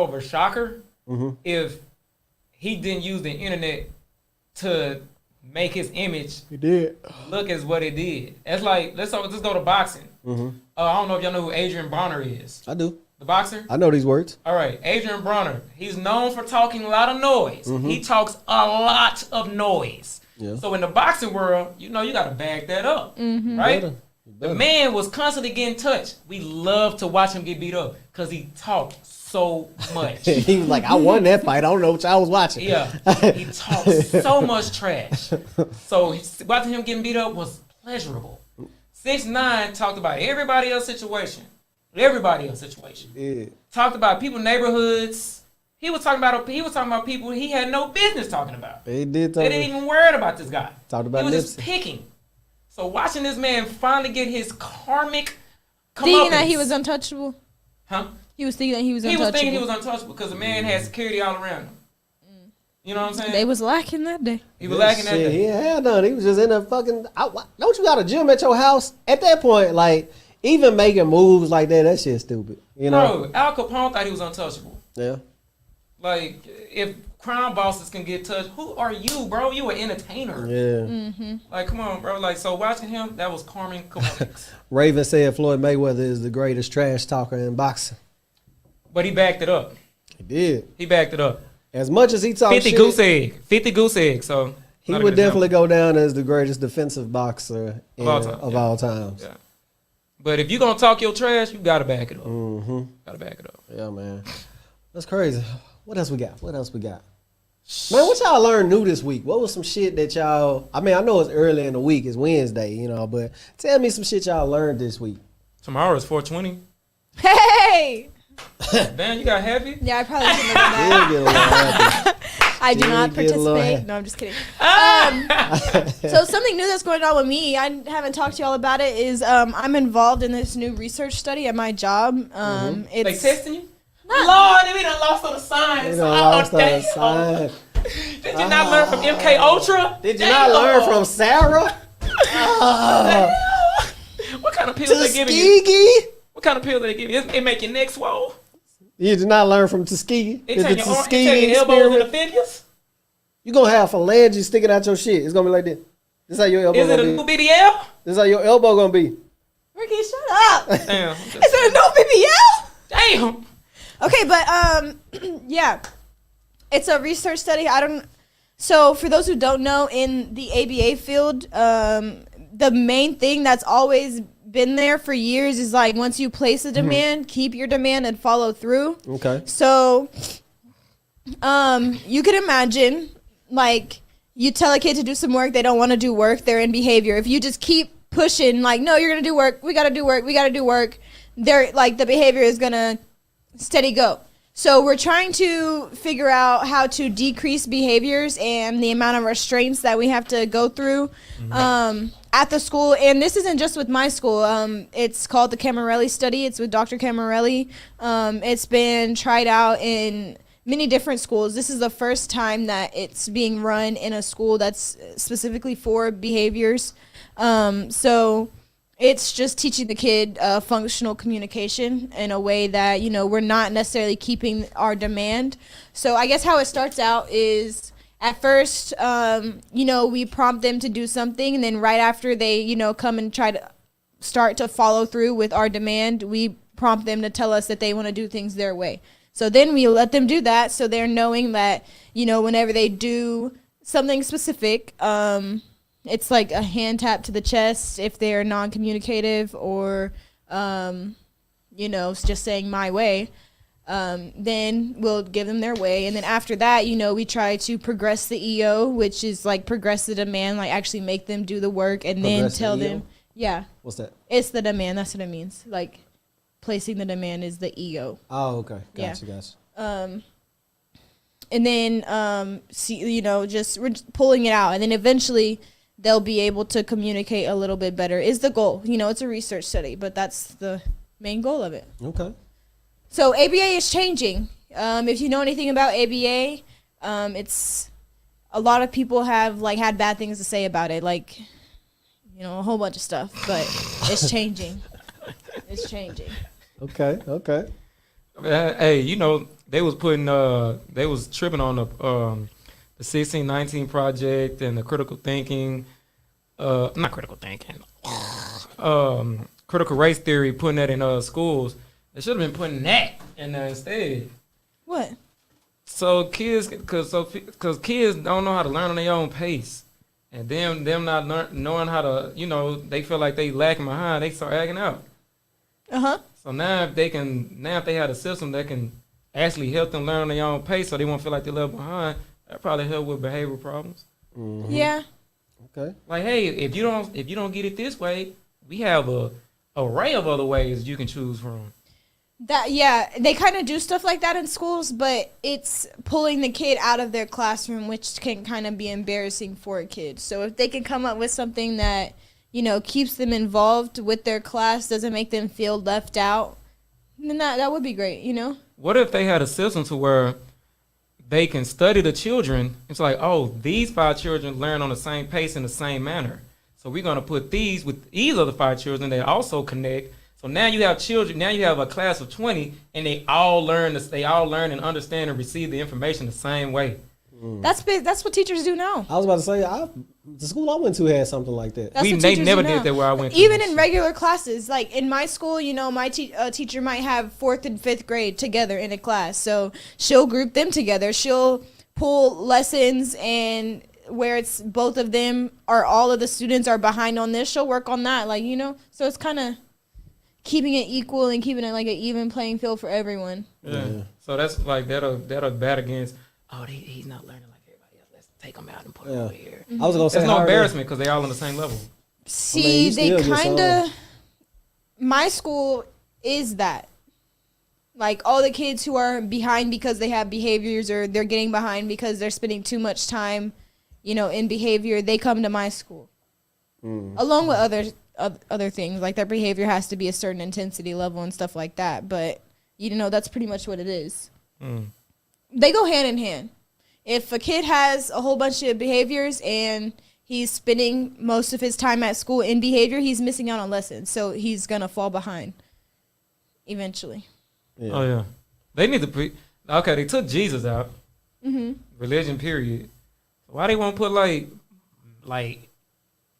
of a shocker if he didn't use the internet to make his image He did. look as what it did. That's like let's go to boxing. I don't know if y'all know who Adrian Bronner is. I do. The boxer. I know these words. All right, Adrian Bronner. He's known for talking a lot of noise. He talks a lot of noise. Yeah. So in the boxing world, you know you got to back that up, right? Better. The man was constantly getting touched. We love to watch him get beat up because he talked so much. He was like, I won that fight. I don't know what y'all was watching. Yeah, he talked so much trash. So watching him getting beat up was pleasurable. 6ix9ine talked about everybody else's situation. Yeah. Talked about people, neighborhoods. He was talking about people he had no business talking about. He did They didn't even worry about this guy. Talked about He was just Nipsey. picking. So watching this man finally get his karmic Thinking that comeuppance. he was untouchable. Huh? He was thinking that he was He untouchable. was thinking he was untouchable because the man had security all around him. You know what I'm saying? They was lacking that day. He was lacking that Shit, day. he had none. He was just in a fucking. Don't you got a gym at your house? At that point, like even making moves like that shit's stupid. You know? Bro, Al Capone thought he was untouchable. Yeah. Like, if crime bosses can get touched, who are you, bro? You an entertainer. Yeah. Like, come on, bro. Like, so watching him, that was karmic comeuppance. Raven said Floyd Mayweather is the greatest trash talker in boxing. But he backed it up. He did. He backed it up. As much as he talked 50 shit, goose egg. 50 goose egg. So he not a would good definitely example. go down as the greatest defensive boxer Of all time, times. Yeah. But if you're going to talk your trash, you got to back it up. Got to back it up. Yeah, man. That's crazy. What else we got? Man, what y'all learned new this week? What was some shit that y'all... I mean, I know it's early in the week. It's Wednesday, you know, but tell me some shit y'all learned this week. Tomorrow is 420. Hey! Damn, you got happy? Yeah, I probably should remember that. He'll get a little happy. I do not Get a little participate. happy. No, I'm just kidding. So something new that's going on with me, I haven't talked to y'all about it, is I'm involved in this new research study at my job. They It's testing you? Lord, we done lost on the signs. You know, lost on the sign. Did you not learn from MK Ultra? Did you not learn from Sarah? What kind of pills they giving you? Tuskegee? What kind of pills they giving you? It make your neck swole. You did not learn from Tuskegee? It take your elbows and the fingers. You gonna have phalanges sticking out your shit. It's gonna be like this. This how your elbow Is it gonna a be. new BBL? This how your elbow gonna be. Ricky, shut up. Damn. Is it a no BBL? Damn. Okay, but yeah, it's a research study. So for those who don't know, in the ABA field, the main thing that's always been there for years is like once you place a demand, keep your demand and follow through. Okay. So, you could imagine like you tell a kid to do some work, they don't want to do work, they're in behavior. If you just keep pushing, like, no, you're gonna do work, we gotta do work, they're like the behavior is gonna steady go. So we're trying to figure out how to decrease behaviors and the amount of restraints that we have to go through at the school. And this isn't just with my school. It's called the Camarelli study. It's with Dr. Camarelli. It's been tried out in many different schools. This is the first time that it's being run in a school that's specifically for behaviors. So it's just teaching the kid functional communication in a way that, you know, we're not necessarily keeping our demand. So I guess how it starts out is at first, you know, we prompt them to do something, and then right after they, you know, come and try to start to follow through with our demand, we prompt them to tell us that they want to do things their way. So then we let them do that, so they're knowing that, you know, whenever they do something specific, it's like a hand tap to the chest if they're non-communicative, or, you know, just saying my way. Then we'll give them their way. And then after that, you know, we try to progress the EO, which is like progress the demand, like actually make them do the work and then tell them. Yeah. What's that? It's the demand. That's what it means. Like placing the demand is the EO. Oh, okay. Gotcha. And then, see, you know, we're just pulling it out. And then eventually they'll be able to communicate a little bit better is the goal. You know, it's a research study, but that's the main goal of it. Okay. So ABA is changing. If you know anything about ABA, it's a lot of people have like had bad things to say about it, like, you know, a whole bunch of stuff, but it's changing. It's changing. Okay. Hey, you know, they was tripping on the 1619 project and the critical thinking, not critical thinking, critical race theory, putting that in schools. They should have been putting that in there instead. What? So kids, because kids don't know how to learn on their own pace, and them not knowing how to, you know, they feel like they lacking behind, they start acting out. So now if they had a system that can actually help them learn on their own pace, so they won't feel like they left behind, that probably help with behavioral problems. Mm-hmm. Yeah. Okay. Like, hey, if you don't get it this way, we have a array of other ways you can choose from. They kind of do stuff like that in schools, but it's pulling the kid out of their classroom, which can kind of be embarrassing for a kid. So if they can come up with something that, you know, keeps them involved with their class, doesn't make them feel left out, then that would be great, you know? What if they had a system to where they can study the children? It's like, oh, these 5 children learn on the same pace in the same manner. So we're going to put these with these other 5 children that also connect. So now you have children, now you have a class of 20, and they all learn and understand and receive the information the same way. That's what teachers do now. I was about to say, the school I went to had something like that. They never did that where I went to. Even in regular classes, like in my school, you know, my teacher might have 4th and 5th grade together in a class. So she'll group them together. She'll pull lessons, and where it's both of them or all of the students are behind on this, she'll work on that. Like, you know, so it's kind of keeping it equal and keeping it like an even playing field for everyone. Yeah. So that's like that'll bat against. Oh, he's not learning like everybody else. Let's take him out and put him over here. I was gonna say it's no embarrassment because they all on the same level. See, they kind of. My school is that. Like all the kids who are behind because they have behaviors, or they're getting behind because they're spending too much time, you know, in behavior, they come to my school. Along with other things, like their behavior has to be a certain intensity level and stuff like that. But, you know, that's pretty much what it is. They go hand in hand. If a kid has a whole bunch of behaviors and he's spending most of his time at school in behavior, he's missing out on lessons. So he's going to fall behind eventually. Yeah. Oh, yeah. They need to okay, they took Jesus out. Religion, period. Why they won't put, like,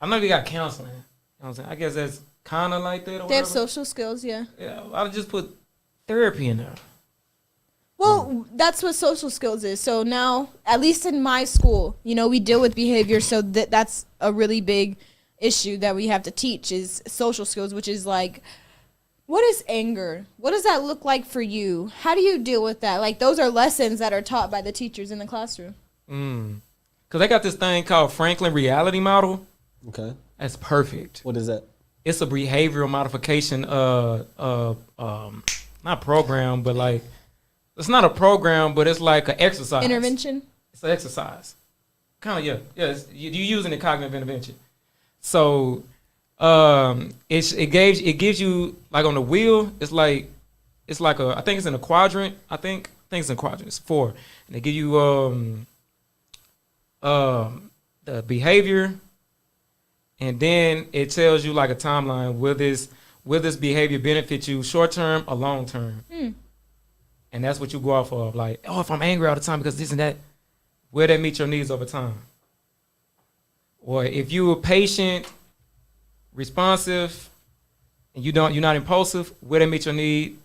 I know they got counseling. You know what I'm saying? I guess that's kind of like that or They have whatever. social skills, yeah. Yeah, I'll just put therapy in there. Well, that's what social skills is. So now, at least in my school, you know, we deal with behavior. So that's a really big issue that we have to teach is social skills, which is like, what is anger? What does that look like for you? How do you deal with that? Like, those are lessons that are taught by the teachers in the classroom. Because they got this thing called Franklin Reality Model. Okay. That's perfect. What is that? It's a behavioral modification, not program, but like, it's not a program, but it's like an exercise. Intervention? It's an exercise. Kind of, yeah. Yeah, you're using the cognitive intervention. So, it gives you, like on the wheel, it's like I think it's in a quadrant. I think it's in quadrants, 4. And they give you the behavior, and then it tells you like a timeline. Will this behavior benefit you short term or long term? And that's what you go off of. Like, oh, if I'm angry all the time because this and that, will that meet your needs over time? Or if you were patient, responsive, and you're not impulsive, will that meet your need?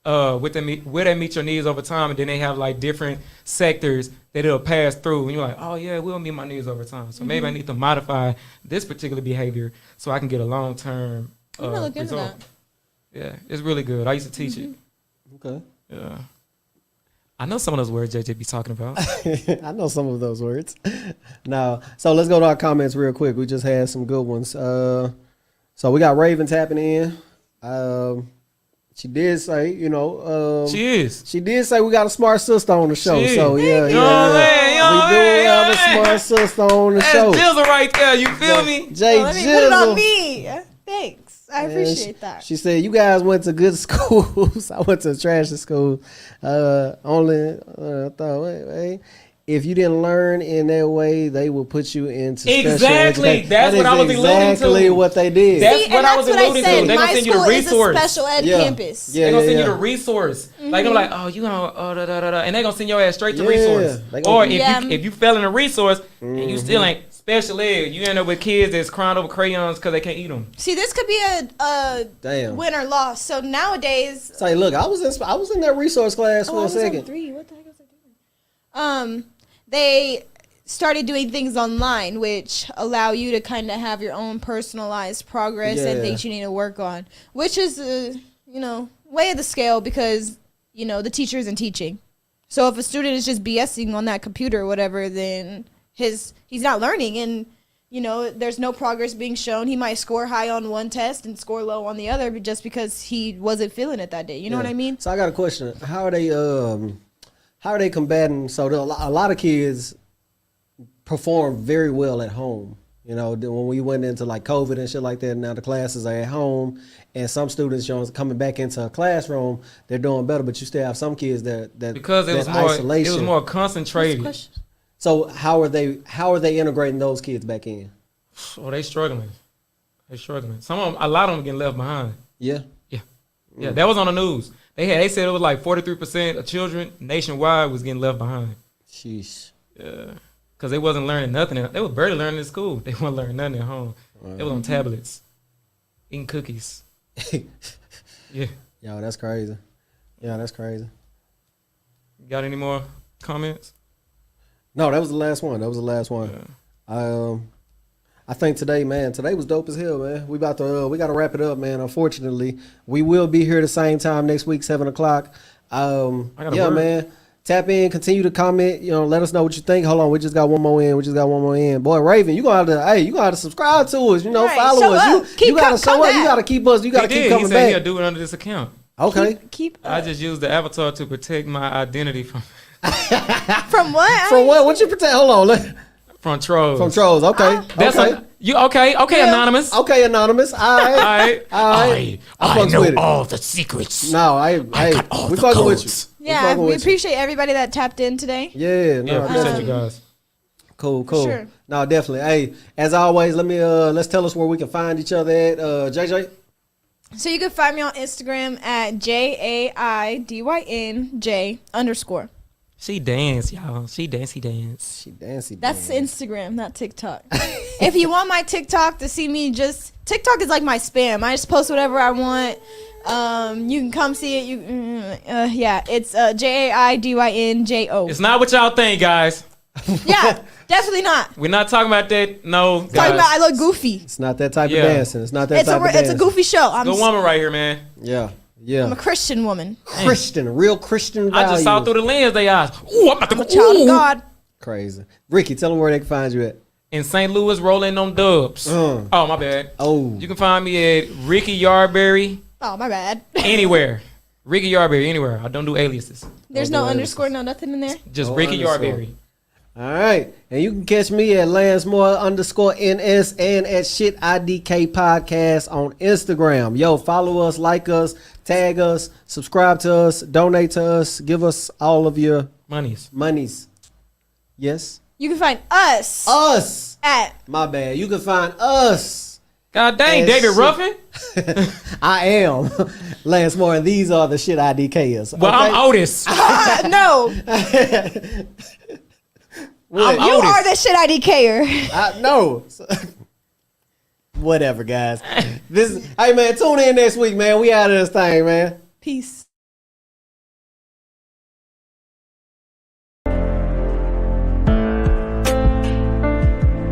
Will that meet your needs over time? And then they have like different sectors that it'll pass through, and you're like, oh yeah, it will meet my needs over time. So maybe I need to modify this particular behavior so I can get a long term I'm gonna look into result. that. Yeah, it's really good. I used to teach it. Okay. Yeah. I know some of those words JJ be talking about. I know some of those words. Now, so let's go to our comments real quick. We just had some good ones. So we got Raven tapping in. She did say, you know, she did say we got a smart sister on the show. So yeah, we do have a smart sister on the show. That's Jizzle right there. You feel me? Jay Let me put it on Jizzle. me. Thanks. I appreciate that. She said, you guys went to good schools. I went to a trashy school. Wait. If you didn't learn in that way, they will put you into special education. That's what I was alluding to. Exactly what they did. That's what I was alluding to. They're going to send you the resource. My school is a special ed campus. They're going to send you the resource. Like, I'm like, oh, you know, and they're going to send your ass straight to resource. Or if you fell in a resource and you still ain't special ed, you end up with kids that's crying over crayons because they can't eat them. See, this could be a win or loss. So nowadays, say, look, I was in that resource class for a second. What the heck was I doing? They started doing things online, which allow you to kind of have your own personalized progress and things you need to work on, which is way of the scale because the teacher isn't teaching. So if a student is just BSing on that computer or whatever, then he's not learning, and there's no progress being shown. He might score high on one test and score low on the other, but just because he wasn't feeling it that day. You know what I mean? So I got a question. How are they combating? So a lot of kids perform very well at home. When we went into like COVID and shit like that, now the classes are at home, and some students, coming back into a classroom, they're doing better. But you still have some kids that because it was more concentrated. So how are they integrating those kids back in? Oh, they struggling. Some of them, a lot of them getting left behind. Yeah. Yeah, that was on the news. They said it was like 43% of children nationwide was getting left behind. Sheesh. Yeah, because they wasn't learning nothing. They was barely learning in school. They weren't learning nothing at home. They was on tablets, eating cookies. Yeah. Yo, that's crazy. Got any more comments? No, that was the last one. Yeah. I think today was dope as hell, man. We got to wrap it up, man. Unfortunately, we will be here the same time next week, 7:00. Man. Tap in, continue to comment. Let us know what you think. Hold on, we just got one more in. Boy, Raven, you gonna have to subscribe to us. Follow us. You gotta show up. You gotta keep us. You gotta keep coming back. He said he'll do it under this account. Okay. I just used the avatar to protect my identity from. From what? From what? What you protect? Hold on. From trolls. Okay. Okay, anonymous. Okay, anonymous. All right. I know all the secrets. No, I got all we the fucking codes. with you. Yeah, fucking we with you. appreciate everybody that tapped in today. Yeah, Yeah, no, appreciate definitely. you guys. Cool. Sure. No, definitely. Hey, as always, let's tell us where we can find each other at. JJ. So you can find me on Instagram at JAIDYNJ_. She dance, y'all. She dance. She dancy. That's dance. Instagram, not TikTok. If you want my TikTok to see me, TikTok is like my spam. I just post whatever I want. You can come see it. It's JAIDYNJO. It's not what y'all think, guys. Yeah, definitely not. We're not talking about that. No, guys. Talking about I look goofy. It's not that type Yeah. of dancing. It's not that type of dancing. It's a goofy show. I'm Good woman right here, man. Yeah. I'm a Christian woman. Christian, real Christian I values. just saw through the lens they eyes. Ooh, I'm about to I'm go. a child of Ooh. God. Crazy. Ricky, tell them where they can find you at. In St. Louis, rolling them dubs. Oh, my bad. Oh. You can find me at Ricky Yarberry Oh, my bad. anywhere. Ricky Yarberry anywhere. I don't do aliases. There's Don't no do underscore, no nothing in there. Just No Ricky underscore. Yarberry. All right. And you can catch me at Lansmore_NS and at ShitIDK Podcast on Instagram. Yo, follow us, like us, tag us, subscribe to us, donate to us, give us all of your Monies. monies. Yes? You can find us Us. at My bad. You can find us. God dang, And David shit. Ruffin. I am Lance Moore, and these are the Shit IDKers. Well, I'm Otis. no. What? You Otis. are the shit IDKer. No. Whatever, guys. Hey man, tune in next week, man. We out of this thing, man. Peace.